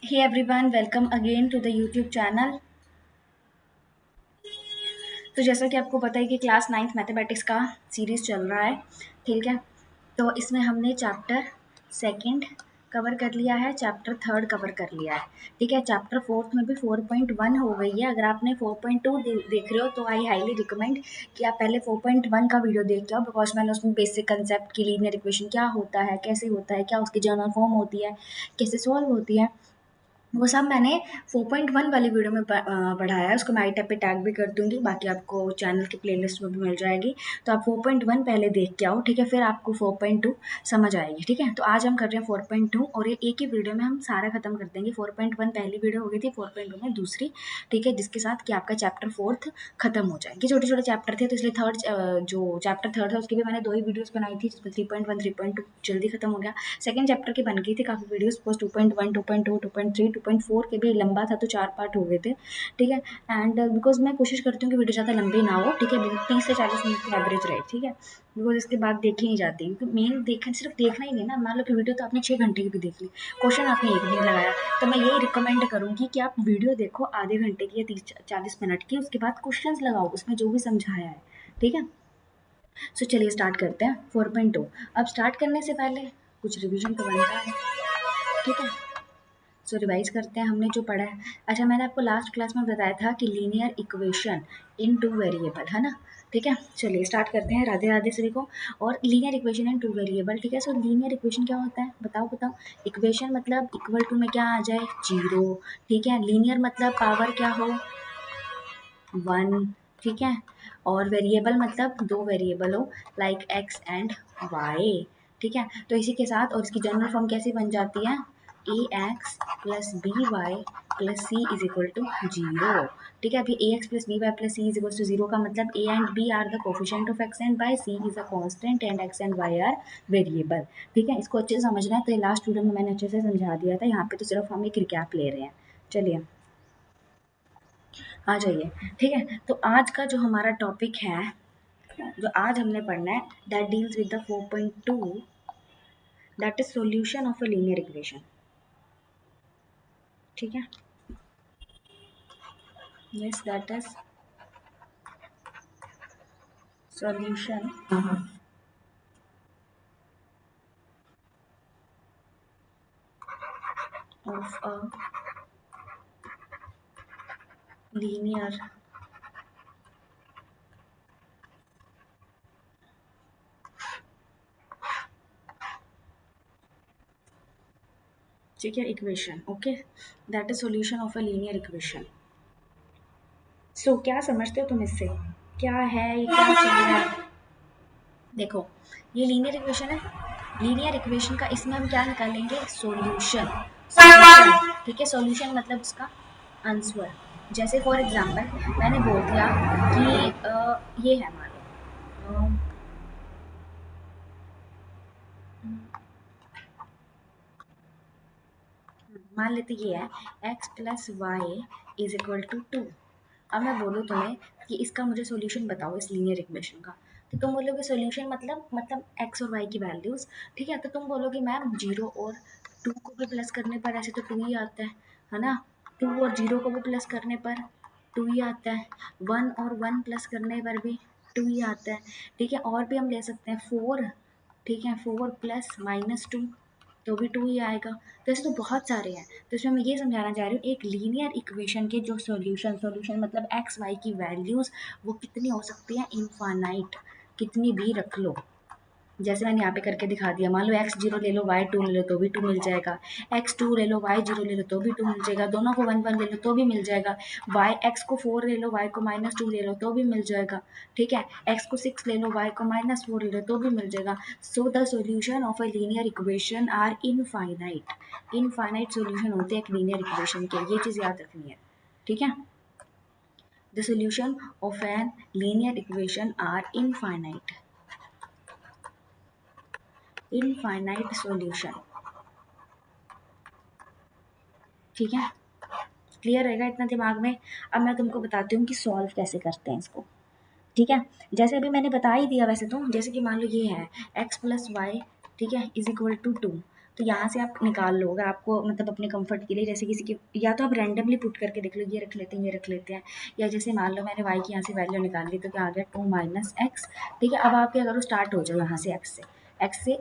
Hey everyone, welcome again to the YouTube channel। तो जैसा कि आपको पता है कि क्लास नाइन्थ मैथमेटिक्स का सीरीज़ चल रहा है, ठीक है। तो इसमें हमने चैप्टर सेकंड कवर कर लिया है, चैप्टर थर्ड कवर कर लिया है, ठीक है। चैप्टर फोर्थ में भी 4.1 हो गई है। अगर आपने 4.2 देख रहे हो तो आई हाईली रिकमेंड कि आप पहले 4.1 का वीडियो देख लो, बिकॉज मैंने उसमें बेसिक कंसेप्ट की लीनियर इक्वेशन क्या होता है, कैसे होता है, क्या उसकी जनरल फॉर्म होती है, कैसे सॉल्व होती है, वो सब मैंने 4.1 वाली वीडियो में पढ़ाया है। उसको मैं आई टैब पे टैग भी कर दूँगी, बाकी आपको चैनल की प्लेलिस्ट में भी मिल जाएगी। तो आप 4.1 पहले देख के आओ, ठीक है, फिर आपको 4.2 समझ आएगी, ठीक है। तो आज हम कर रहे हैं 4.2 और ये एक ही वीडियो में हम सारा खत्म कर देंगे। 4.1 पहली वीडियो हो गई थी, 4.2 में दूसरी, ठीक है, जिसके साथ कि आपका चैप्टर फोर्थ खत्म हो जाएगी। छोटे छोटे चैप्टर थे तो इसलिए जो चैप्टर थर्ड था उसकी भी मैंने 2 ही वीडियोज़ बनाई थी, जिसमें 3.1 3.2 जल्दी खत्म हो गया। सेकंड चैप्टर की बन गई थी काफ़ी वीडियोस, पोस्ट 2.1 2.2 2.3 2.4 के भी लंबा था तो 4 पार्ट हो गए थे, ठीक है। एंड बिकॉज मैं कोशिश करती हूँ कि वीडियो ज़्यादा लंबी ना हो, ठीक है, 30 से 40 मिनट की एवरेज रहे, ठीक है। बिकॉज इसके बाद देखी नहीं जाती, क्योंकि मेन देखना सिर्फ देखना ही नहीं ना। मान लो कि वीडियो तो आपने 6 घंटे की भी देख ली, क्वेश्चन आपने एक नहीं लगाया, तो मैं यही रिकमेंड करूँगी कि आप वीडियो देखो आधे घंटे की या 30 40 मिनट की, उसके बाद क्वेश्चन लगाओ उसमें जो भी समझाया है, ठीक है। सो चलिए स्टार्ट करते हैं 4.2। अब स्टार्ट करने से पहले कुछ रिवीजन तो बनता है, ठीक है। सो रिवाइज करते हैं हमने जो पढ़ा है। अच्छा, मैंने आपको लास्ट क्लास में बताया था कि लीनियर इक्वेशन इन टू वेरिएबल है ना, ठीक है। चलिए स्टार्ट करते हैं। राधे राधे सभी को। और लीनियर इक्वेशन इन टू वेरिएबल, ठीक है। सो लीनियर इक्वेशन क्या होता है, बताओ बताओ। इक्वेशन मतलब इक्वल टू में क्या आ जाए, जीरो, ठीक है। लीनियर मतलब पावर क्या हो, वन, ठीक है। और वेरिएबल मतलब दो वेरिएबल हो, लाइक एक्स एंड वाई, ठीक है। तो इसी के साथ और इसकी जनरल फॉर्म कैसी बन जाती है, A X plus B Y plus C is equal to zero, ठीक है। अभी A X plus B Y plus C is equal to zero का मतलब A and B are the coefficient of X and Y, C is a constant and X and Y are variable, ठीक है। इसको अच्छे से समझना है। तो ये लास्ट वीडियो में मैंने अच्छे से समझा दिया था, यहाँ पे तो सिर्फ हम एक रिकैप ले रहे हैं। चलिए आ जाइए, ठीक है। तो आज का जो हमारा टॉपिक है, जो आज हमने पढ़ना है, that deals with the 4.2, that is solution of a linear equation, ठीक है। Yes, that is solution of a linear ठीक है equation, okay. That is solution of a linear equation. So क्या समझते हो तुम इससे, क्या है ये, क्या चल रहा है। देखो, ये लीनियर इक्वेशन है। लीनियर इक्वेशन का इसमें हम क्या निकालेंगे, सॉल्यूशन। सॉल्यूशन, ठीक है। सॉल्यूशन मतलब इसका आंसर। जैसे फॉर एग्जांपल मैंने बोल दिया कि ये है, मान लो मान लेते ये है x plus Y is equal to two. अब मैं बोलूँ तुम्हें कि इसका मुझे सॉल्यूशन बताओ इस लीनियर इक्वेशन का, तो तुम बोलोगे सॉल्यूशन मतलब x और y की वैल्यूज, ठीक है। तो तुम बोलोगे मैम जीरो और टू को भी प्लस करने पर ऐसे तो टू ही आता है ना। टू और जीरो को भी प्लस करने पर टू ही आता है, वन और वन प्लस करने पर भी टू ही आता है, ठीक है। और भी हम ले सकते हैं फोर, ठीक है, फोर प्लस माइनस टू तो भी टू ही आएगा। तो ऐसे तो बहुत सारे हैं। तो इसमें मैं ये समझाना चाह रही हूँ, एक लीनियर इक्वेशन के जो सॉल्यूशन, सॉल्यूशन मतलब एक्स वाई की वैल्यूज़ वो कितनी हो सकती हैं, इनफाइनाइट, कितनी भी रख लो। जैसे मैंने यहाँ पे करके दिखा दिया, मान लो एक्स जीरो ले लो वाई टू ले लो तो भी टू मिल जाएगा, एक्स टू ले लो वाई जीरो ले लो तो भी टू मिल जाएगा, दोनों को वन वन ले लो तो भी मिल जाएगा, वाई एक्स को फोर ले लो वाई को माइनस टू ले लो तो भी मिल जाएगा, ठीक है। एक्स को सिक्स ले लो वाई को माइनस फोर ले लो तो भी मिल जाएगा। So the solution of a linear equation are infinite. Infinite solution होते हैं एक लीनियर इक्वेशन के, ये चीज़ याद रखनी है, ठीक है। The solution of an linear equation are infinite, infinite solution, ठीक है। क्लियर रहेगा इतना दिमाग में। अब मैं तुमको बताती हूँ कि सॉल्व कैसे करते हैं इसको, ठीक है। जैसे अभी मैंने बता ही दिया वैसे तो, जैसे कि मान लो ये है एक्स प्लस वाई, ठीक है, इज इक्वल टू टू। तो यहाँ से आप निकाल लो अगर आपको मतलब अपने कंफर्ट के लिए, जैसे किसी की, या तो आप रैंडमली पुट करके देख लो, ये रख लेते हैं, ये रख लेते हैं, या जैसे मान लो मैंने y की यहाँ से वैल्यू निकाल ली तो क्या आ गया 2 माइनस एक्स। ठीक है, अब आप क्या करो, स्टार्ट हो जाओ यहाँ से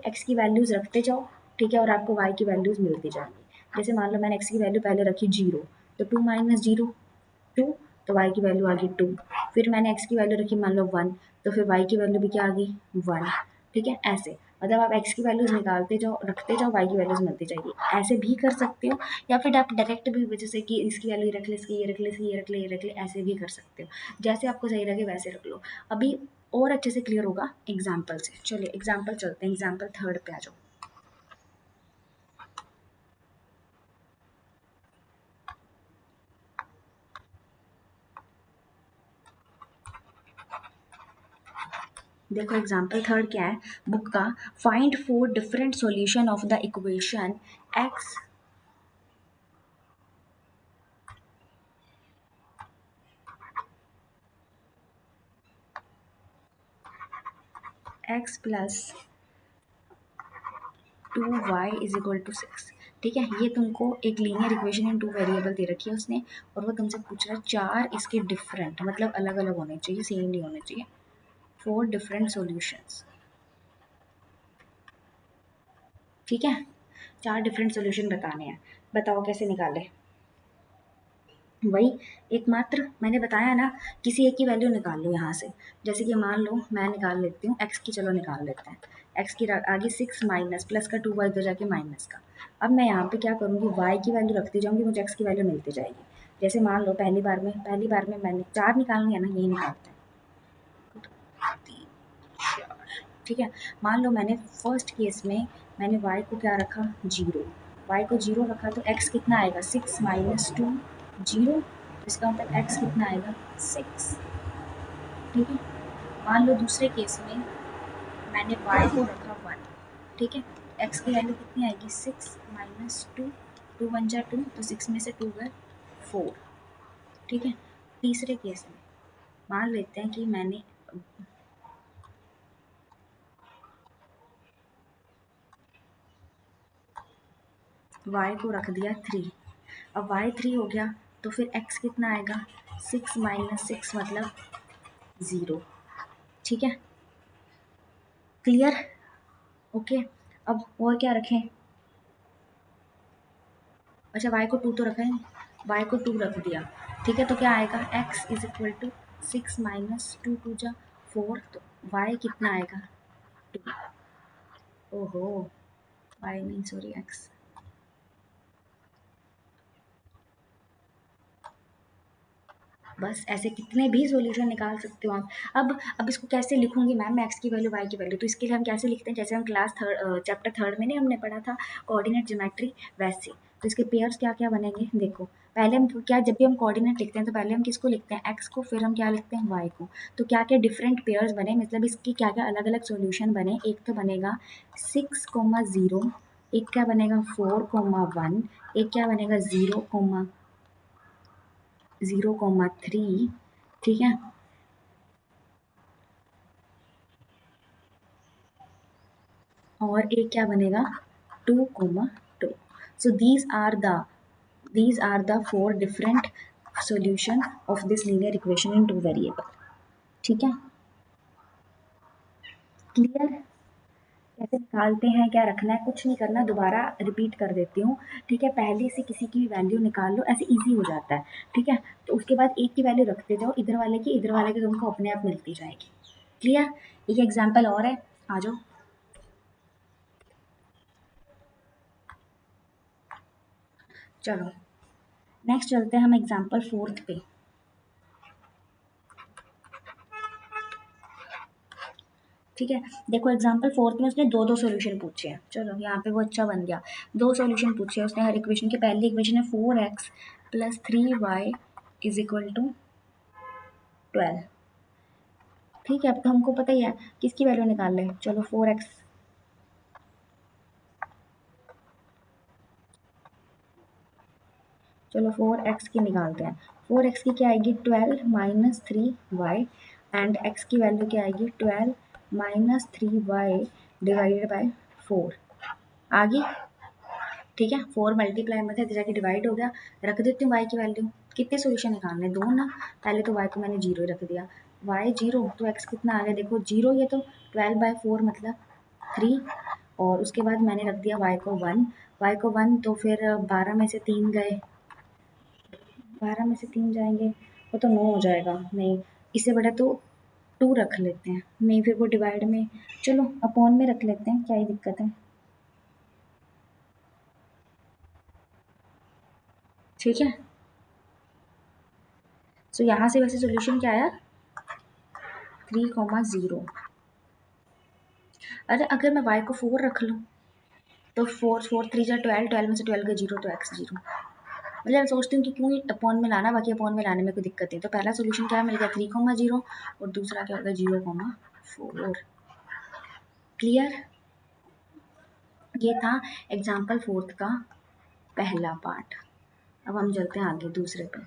x की वैल्यूज़ रखते जाओ। ठीक है, और आपको y की वैल्यूज़ मिलती जाएंगी। जैसे मान लो मैंने x की वैल्यू पहले रखी 0, तो 2 माइनस 0 2, तो y की वैल्यू आ गई 2। फिर मैंने x की वैल्यू रखी मान लो 1, तो फिर y की वैल्यू भी क्या आ गई 1। ठीक है, ऐसे मतलब आप x की वैल्यूज़ निकालते जाओ, रखते जाओ, y की वैल्यूज़ मिलती जाएगी। ऐसे भी कर सकते हो, या फिर आप डायरेक्ट भी जैसे कि इसकी वैल्यू रख ले, इसकी ये रख ले, इसकी ये रख ले, ये रख ले, ऐसे भी कर सकते हो। जैसे आपको सही लगे वैसे रख लो। अभी और अच्छे से क्लियर होगा एग्जाम्पल से। चलिए एग्जाम्पल चलते हैं, एग्जाम्पल थर्ड पे आ जाओ। देखो एग्जाम्पल थर्ड क्या है बुक का, find 4 different solution of the equation X X plus 2y is equal to 6। ठीक है, ये तुमको एक लीनियर इक्वेशन इन 2 वेरिएबल दे रखी है उसने, और वो तुमसे पूछ रहा है 4 इसके डिफरेंट, मतलब अलग अलग होने चाहिए, सेम नहीं होने चाहिए, 4 डिफरेंट सॉल्यूशंस। ठीक है, 4 डिफरेंट सॉल्यूशन बताने हैं, बताओ कैसे निकाले। वही एकमात्र मैंने बताया ना, किसी एक की वैल्यू निकाल लो यहाँ से। जैसे कि मान लो मैं निकाल लेती हूँ एक्स की, चलो निकाल लेते हैं। एक्स की आगे 6 माइनस प्लस का 2y इधर जाके माइनस का। अब मैं यहाँ पे क्या करूँगी, y की वैल्यू रखती जाऊँगी, मुझे एक्स की वैल्यू मिलती जाएगी। जैसे मान लो पहली बार में मैंने 4 निकालनी है ना, यही निकालते हैं 3 4। ठीक है, मान लो मैंने फर्स्ट केस में मैंने y को क्या रखा 0, y को 0 रखा तो x कितना आएगा 6 माइनस 2 0, इसका मतलब x कितना आएगा 6। ठीक है, मान लो दूसरे केस में मैंने y को रखा 1। ठीक है, x की वैल्यू कितनी आएगी 6 माइनस 2, 2 1 जा 2, तो 6 में से 2 गए 4। ठीक है, तीसरे केस में मान लेते हैं कि मैंने y को रख दिया 3। अब y 3 हो गया तो फिर x कितना आएगा 6 माइनस 6 मतलब 0। ठीक है, क्लियर, ओके। अब और क्या रखें, अच्छा y को 2 तो रखा है, y को 2 रख दिया। ठीक है, तो क्या आएगा x is equal to 6 minus 2 2 जा 4, तो y कितना आएगा 2। ओहो, y नहीं सॉरी x। बस ऐसे कितने भी सॉल्यूशन निकाल सकते हो आप। अब इसको कैसे लिखूंगी मैम, एक्स की वैल्यू वाई की वैल्यू, तो इसके लिए हम कैसे लिखते हैं, जैसे हम क्लास थर्ड चैप्टर थर्ड में नहीं हमने पढ़ा था कोऑर्डिनेट ज्योमेट्री, वैसे। तो इसके पेयर्स क्या क्या बनेंगे देखो, पहले हम क्या, जब भी हम कोऑर्डिनेट लिखते हैं तो पहले हम किसको लिखते हैं एक्स को, फिर हम क्या लिखते हैं वाई को। तो क्या क्या डिफरेंट पेयर्स बने, मतलब इसकी क्या क्या अलग अलग सोल्यूशन बने। एक तो बनेगा 6,0, एक क्या बनेगा 4,1, एक क्या बनेगा 0,3। ठीक है, और एक क्या बनेगा 2,2। सो these are the 4 different solution of this linear equation in 2 variable। ठीक है, क्लियर, कैसे निकालते हैं, क्या रखना है, कुछ नहीं करना, दोबारा रिपीट कर देती हूँ। ठीक है, पहले से किसी की वैल्यू निकाल लो, ऐसे इजी हो जाता है। ठीक है, तो उसके बाद एक की वैल्यू रखते जाओ, इधर वाले की तुमको अपने आप मिलती जाएगी। क्लियर, एक एग्जाम्पल और है, आ जाओ। चलो नेक्स्ट चलते हैं हम एग्जाम्पल फोर्थ पे। ठीक है, देखो एग्जाम्पल फोर्थ में उसने दो दो सॉल्यूशन पूछे हैं, चलो यहाँ पे वो अच्छा बन गया। दो सॉल्यूशन पूछे हैं उसने हर इक्वेशन के। पहली इक्वेशन है 4x plus 3y is equal to 12। ठीक है, अब तो हमको पता ही है किसकी वैल्यू निकाल लें, चलो 4x, चलो 4x की निकालते हैं। 4x की क्या आएगी 12 माइनस 3y, एंड x की वैल्यू क्या आएगी 12 माइनस 3y डिवाइडेड बाय 4। आ गई, ठीक है, 4 मल्टीप्लाई में था जाके डिवाइड हो गया, रख देती हूँ y की वैल्यू। कितने सोल्यूशन निकालने, दो ना, पहले तो y को मैंने 0 रख दिया, y 0 तो x कितना आ गया देखो 0, ये तो 12/4 मतलब 3, और उसके बाद मैंने रख दिया y को 1, y को 1 तो फिर 12 में से 3 गए, 12 में से 3 जाएंगे वो तो 9 हो जाएगा, नहीं इससे बड़ा तो 2 रख लेते हैं, नहीं फिर वो डिवाइड में, चलो अपॉन में रख लेते हैं, क्या ही दिक्कत है। ठीक है, सो यहाँ से वैसे सोल्यूशन क्या आया 3,0। अरे अगर मैं y को 4 रख लूँ तो 4 3 12, 12 में से 12 का 0 तो x 0, मतलब मैं सोचती हूँ कि क्यों ही अपॉन में लाना, बाकी अपॉन में लाने में कोई दिक्कत नहीं। तो पहला सोल्यूशन क्या मिल गया 3,0 और दूसरा क्या होगा 0,4। क्लियर, ये था एग्जाम्पल 4 का पहला पार्ट। अब हम चलते हैं आगे दूसरे पे।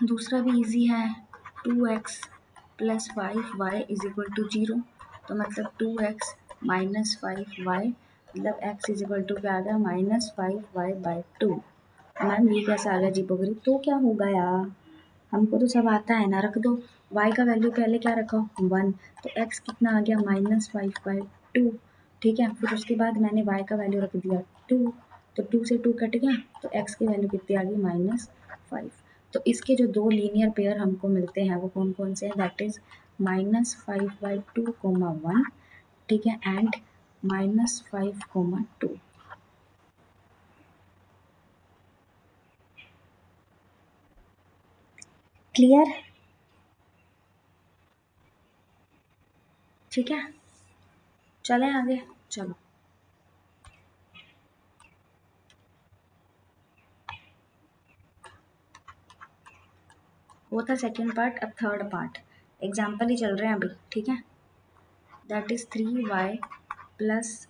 दूसरा भी इजी है, 2x plus 5y is equal to 0, तो मतलब 2x माइनस 5y मतलब x इज इक्वल टू क्या आ गया -5y/2। मैम ये कैसा आ गया जीपोग्री, तो क्या होगा यार, हमको तो सब आता है ना, रख दो y का वैल्यू पहले क्या रखा 1, तो x कितना आ गया -5/2। ठीक है, फिर उसके बाद मैंने y का वैल्यू रख दिया 2, तो 2 से 2 कट गया, तो x की वैल्यू कितनी आ गई -5। तो इसके जो दो लीनियर पेयर हमको मिलते हैं वो कौन कौन से हैं, दैट इज -5/2, 1, ठीक है, एंड -5, 2। क्लियर, ठीक है, चलें आगे, चलो। वो था सेकेंड पार्ट, अब थर्ड पार्ट, एग्जाम्पल ही चल रहे हैं अभी, ठीक है, दैट इज 3y प्लस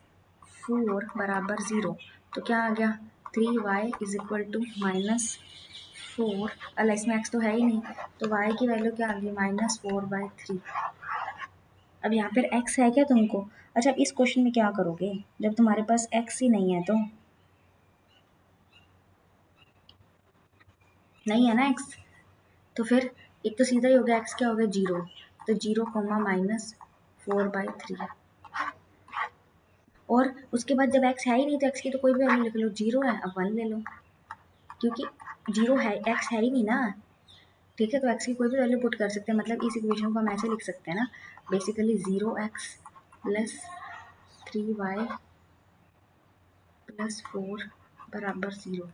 4 बराबर 0, तो क्या आ गया 3y इज इक्वल टू -4, अल इसमें x तो है ही नहीं, तो y की वैल्यू क्या आ गई -4/3। अब यहाँ पर x है क्या तुमको, अच्छा अब इस क्वेश्चन में क्या करोगे जब तुम्हारे पास x ही नहीं है, तो नहीं है ना x, तो फिर एक तो सीधा ही हो गया, x क्या हो गया 0, तो 0, -4/3, और उसके बाद जब x है ही नहीं तो x की तो कोई भी वैल्यू लिख लो, 0 है अब 1 ले लो, क्योंकि 0 है, x है ही नहीं ना, ठीक है, तो x की कोई भी वैल्यू पुट कर सकते हैं, मतलब इस इक्वेशन को हम ऐसे लिख सकते हैं ना, basically 0x plus 3y plus 4 बराबर 0।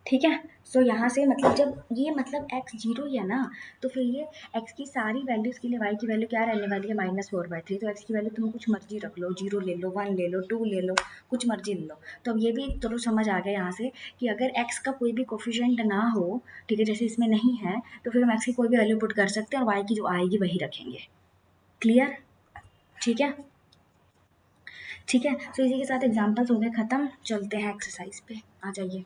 ठीक है, सो यहाँ से मतलब जब ये मतलब x 0 ही है ना, तो फिर ये x की सारी वैल्यूज़ के लिए y की वैल्यू क्या रहने वाली है -4/3, तो x की वैल्यू तुम कुछ मर्जी रख लो, 0 ले लो, 1 ले लो, 2 ले लो, कुछ मर्जी ले लो। तो अब ये भी तो समझ आ गया यहाँ से कि अगर x का कोई भी कोफिशिएंट ना हो, ठीक है, जैसे इसमें नहीं है, तो फिर हम x की कोई भी वैल्यू पुट कर सकते हैं और y की जो आएगी वही रखेंगे। क्लियर, ठीक है, ठीक है, तो इसी के साथ एग्जाम्पल्स हो गए ख़त्म, चलते हैं एक्सरसाइज पे, आ जाइए।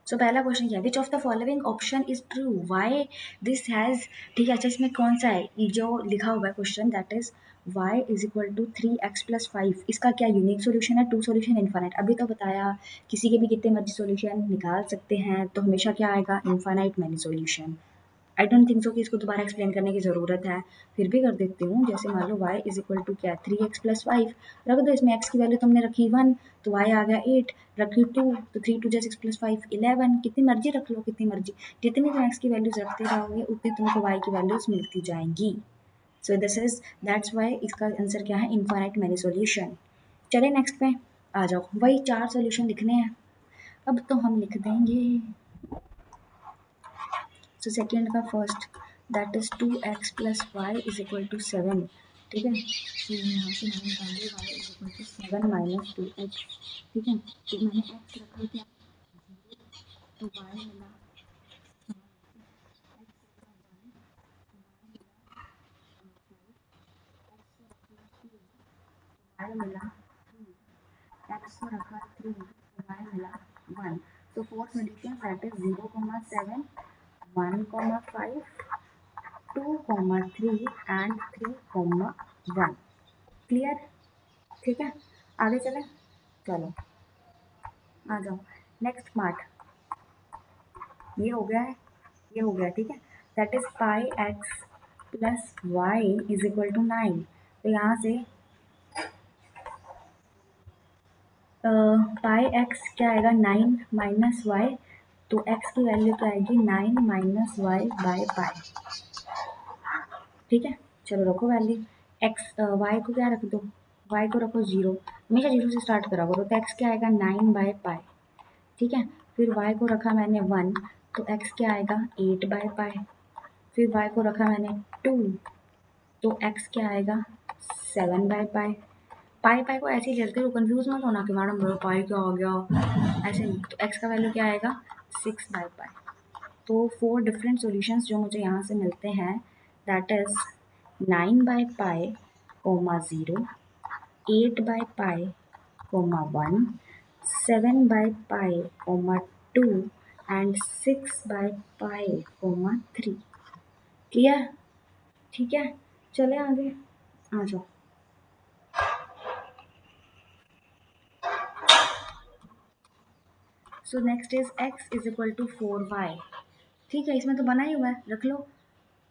सो पहला क्वेश्चन क्या है, विच of the following option is true, why this has, ठीक है, अच्छा इसमें कौन सा है, ये जो लिखा हुआ है question that is y is equal to 3x+5, इसका क्या यूनिक सोल्यूशन है, टू सोल्यूशन इन्फानाइट, अभी तो बताया किसी के भी कितने मर्जी सोल्यूशन निकाल सकते हैं, तो हमेशा क्या आएगा infinite many solution, I don't think so कि इसको दोबारा एक्सप्लेन करने की ज़रूरत है, फिर भी कर देती हूँ। जैसे मान लो y इज इक्वल टू क्या, 3x प्लस 5 रख दो, इसमें x की वैल्यू तुमने रखी 1 तो y आ गया 8, रखी 2 तो 3 2 6 प्लस 5 11, कितनी मर्जी रख लो कितनी मर्जी, जितनी तुम x की वैल्यूज रखते जाओगे उतनी तुमको y की वैल्यूज मिलती जाएंगी। So this is that's why इसका आंसर क्या है, इनफाइनाइट मैनी सॉल्यूशन। चले नेक्स्ट पे आ जाओ, वही 4 सॉल्यूशन लिखने हैं, अब तो हम लिख देंगे। सो सेकेंड का first that is 2x plus Y is equal to 7, ठीक है। तो यहाँ से हम निकालेंगे y is equal to 7 minus 2x, ठीक है। तो मैंने x रखा क्या, तो y मिला, y मिला 2, x को रखा 3 तो y मिला 1। तो four solution that is 0,7 1,5 2,3 and 3,1। Clear, ठीक है। आगे चले, चलो आ जाओ नेक्स्ट पार्ट, ये हो गया है, ये हो गया, ठीक है। That is pi X plus Y is equal to 9। तो यहाँ से पाई एक्स क्या आएगा, 9 माइनस वाई, तो एक्स की वैल्यू क्या आएगी, 9 माइनस वाई बाय पाई, ठीक है। चलो रखो वैल्यू, एक्स वाई को क्या रख दो, वाई को रखो 0, हमेशा 0 से स्टार्ट करा करो, तो एक्स क्या आएगा 9 बाय पाई, ठीक है। फिर y को रखा मैंने 1 तो x क्या आएगा 8 बाय पाई, फिर y को रखा मैंने 2 तो x क्या आएगा 7 बाय पाई। पाई पाई को ऐसे ही लेते हो, कंफ्यूज मत होना कि मैडम मेरा पाई क्या आ गया, ऐसे नहीं। तो x का वैल्यू क्या आएगा 6 बाय पाई। तो 4 डिफरेंट सॉल्यूशंस जो मुझे यहाँ से मिलते हैं that is 9 by pi comma 0, 8 by pi comma 1, 7 by pi comma 2 and 6 by pi comma 3। Clear, ठीक है। चले आगे, आ जाओ। So next is x is equal to 4y, ठीक है। इसमें तो बना ही हुआ है, रख लो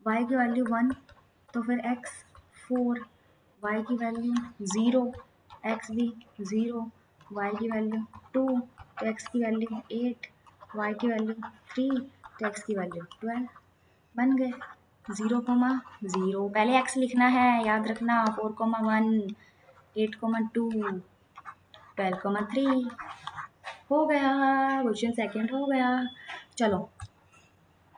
y की वैल्यू 1 तो फिर x 4, y की वैल्यू 0, x भी 0, y की वैल्यू 2 तो x की वैल्यू 8, y की वैल्यू 3 तो x की वैल्यू 12, बन गए। 0,0 पहले x लिखना है, याद रखना, 4,1 8,2 12,3 हो गया, क्वेश्चन सेकंड हो गया। चलो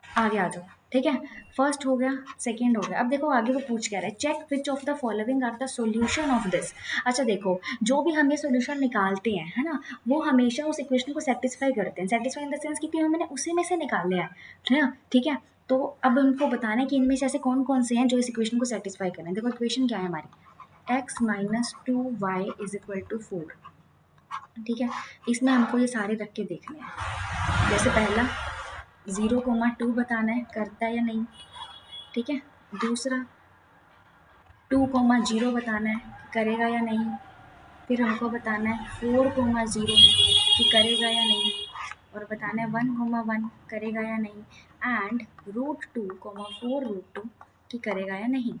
आगे आ जाओ, ठीक है। फर्स्ट हो गया, सेकंड हो गया। अब देखो आगे वो पूछ कह रहा है check which of the following are the solution of this. अच्छा देखो, जो भी हम ये सॉल्यूशन निकालते हैं है ना, वो हमेशा उस इक्वेशन को सेटिस्फाई करते हैं, सेटिस्फाई इन द सेंस कि हमने उसी में से निकाले हैं, है ना, ठीक है। तो अब उनको बताना है कि इनमें से ऐसे कौन कौन से हैं जो इस इक्वेशन को सेटिस्फाई करें। देखो इक्वेशन क्या है हमारी, x minus 2y is equal to 4, ठीक है। इसमें हमको ये सारे रख के देखने हैं। जैसे पहला 0,2 बताना है करता है या नहीं, ठीक है। दूसरा 2,0 बताना है कि करेगा या नहीं। फिर हमको बताना है 4,0 कि करेगा या नहीं, और बताना है 1,1 करेगा या नहीं, एंड √2,4√2 कि करेगा या नहीं।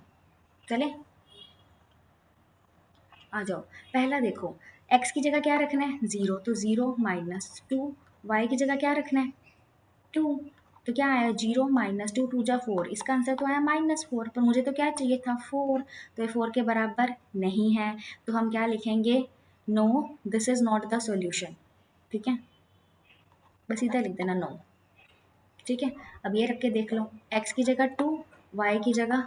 चले आ जाओ, पहला देखो x की जगह क्या रखना है 0, तो 0 माइनस 2, y की जगह क्या रखना है 2, तो क्या आया 0 माइनस 2 2 जा 4, इसका आंसर तो आया -4, पर मुझे तो क्या चाहिए था 4, तो ये 4 के बराबर नहीं है, तो हम क्या लिखेंगे, no this is not the solution, ठीक है। बस सीधा लिख देना नो, ठीक है। अब ये रख के देख लो, x की जगह 2, y की जगह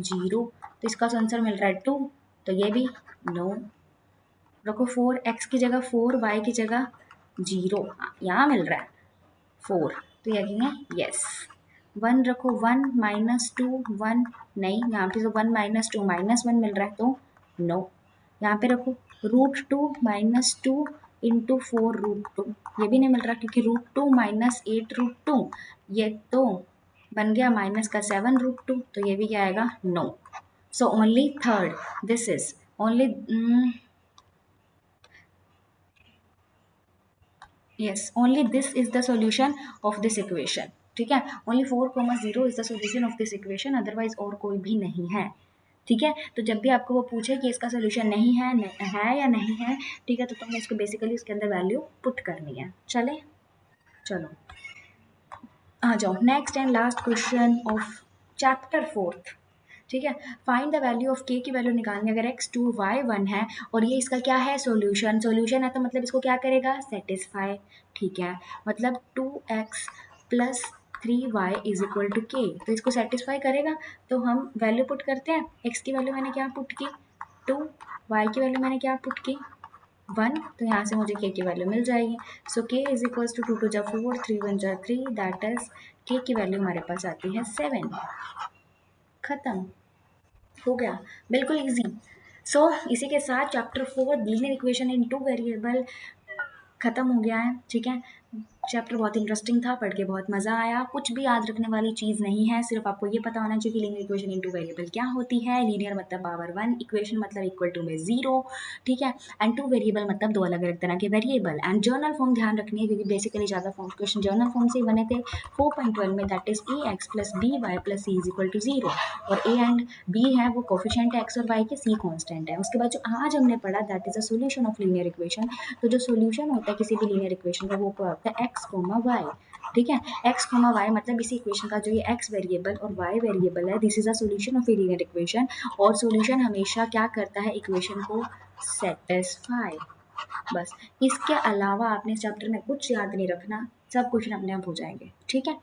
0, तो इसका आंसर मिल रहा है 2, तो ये भी नो। रखो 4, x की जगह 4, y की जगह 0, यहाँ मिल रहा है 4, तो ये कहेंगे यस। 1 रखो, 1 माइनस 2 1, नहीं, यहाँ पे तो 1 माइनस 2 -1 मिल रहा है, तो नो। यहाँ पे रखो √2 माइनस 2 इंटू 4√2, ये भी नहीं मिल रहा क्योंकि √2 माइनस 8√2, ये तो बन गया माइनस का 7√2, तो ये भी क्या आएगा no. So only third, this is only yes only this is the solution of this equation, ठीक है, only 4,0 is the solution of this equation, otherwise और कोई भी नहीं है। ठीक है, तो जब भी आपको वो पूछे कि इसका सोल्यूशन नहीं है, है या नहीं है, ठीक है, तो तुमने इसको बेसिकली उसके अंदर वैल्यू पुट करनी है। चले, चलो आ जाओ next and last question of chapter 4। ठीक है, फाइंड द वैल्यू ऑफ के की वैल्यू निकालनी। अगर x2 y1 है और ये इसका क्या है, सॉल्यूशन, सॉल्यूशन है तो मतलब इसको क्या करेगा, सेटिस्फाई। ठीक है, मतलब 2x plus 3y is equal to के, तो इसको सेटिस्फाई करेगा। तो हम वैल्यू पुट करते हैं, x की वैल्यू मैंने क्या पुट की 2, y की वैल्यू मैंने क्या पुट की 1, तो यहाँ से मुझे k की वैल्यू मिल जाएगी। So k is equals to 2 टू जा 4, 3 1 जा 3, दैट इज k की वैल्यू हमारे पास आती है 7। खत्म हो गया, बिल्कुल इजी। सो इसी के साथ chapter 4 linear equation in 2 variable खत्म हो गया है। ठीक है, चैप्टर बहुत इंटरेस्टिंग था, पढ़ के बहुत मज़ा आया। कुछ भी याद रखने वाली चीज़ नहीं है, सिर्फ आपको ये पता होना चाहिए कि लीनियर इक्वेशन इन 2 वेरिएबल क्या होती है। लीनियर मतलब पावर 1, इक्वेशन मतलब इक्वल टू में 0। ठीक है, एंड 2 वेरिएबल मतलब 2 अलग अलग तरह के वेरिएबल। एंड जर्नल फॉर्म ध्यान रखनी है, क्योंकि बेसिकली ज़्यादा फॉर्म क्वेश्चन जर्नल फॉर्म से ही बने थे। 4.12 में that is A X plus B Y plus C is equal to 0, और ए एंड बी है वो कोफिशिएंट है एक्स और वाई के, सी कॉन्स्टेंट है। उसके बाद जो आज हमने पढ़ा that is a solution of linear equation. तो जो सोल्यूशन होता है किसी भी लीनियर इक्वेशन का वो होता है एक्स कोमा वाई। ठीक है, एक्स कोमा वाई मतलब इसी इक्वेशन का जो ये एक्स वेरिएबल और वाई वेरिएबल है, this is a solution of a linear equation. और सोल्यूशन हमेशा क्या करता है, इक्वेशन को सेटिस्फाई। बस इसके अलावा आपने इस चैप्टर में कुछ याद नहीं रखना, सब क्वेश्चन अपने आप हो जाएंगे। ठीक है,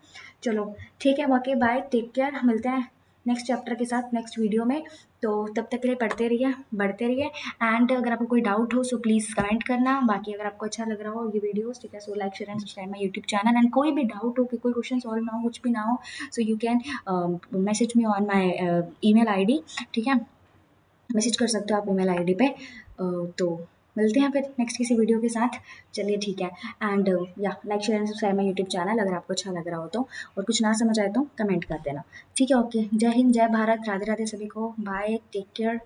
चलो ठीक है, ओके बाय, टेक केयर, मिलते हैं नेक्स्ट चैप्टर के साथ नेक्स्ट वीडियो में। तो तब तक के लिए पढ़ते रहिए, बढ़ते रहिए। एंड अगर आपको कोई डाउट हो सो प्लीज़ कमेंट करना। बाकी अगर आपको अच्छा लग रहा हो ये वीडियोस, ठीक है, so like share and subscribe my YouTube channel. And कोई भी डाउट हो कि कोई क्वेश्चन सॉल्व ना हो, कुछ भी ना हो, so you can message me on my email ID. ठीक है, मैसेज कर सकते हो आप ईमेल आईडी पे। तो मिलते हैं फिर नेक्स्ट किसी वीडियो के साथ। चलिए ठीक है, एंड या like share and subscribe my YouTube channel अगर आपको अच्छा लग रहा हो तो, और कुछ ना समझ आए तो कमेंट कर देना। ठीक है, ओके, जय हिंद, जय भारत, राधे राधे सभी को, बाय, टेक केयर।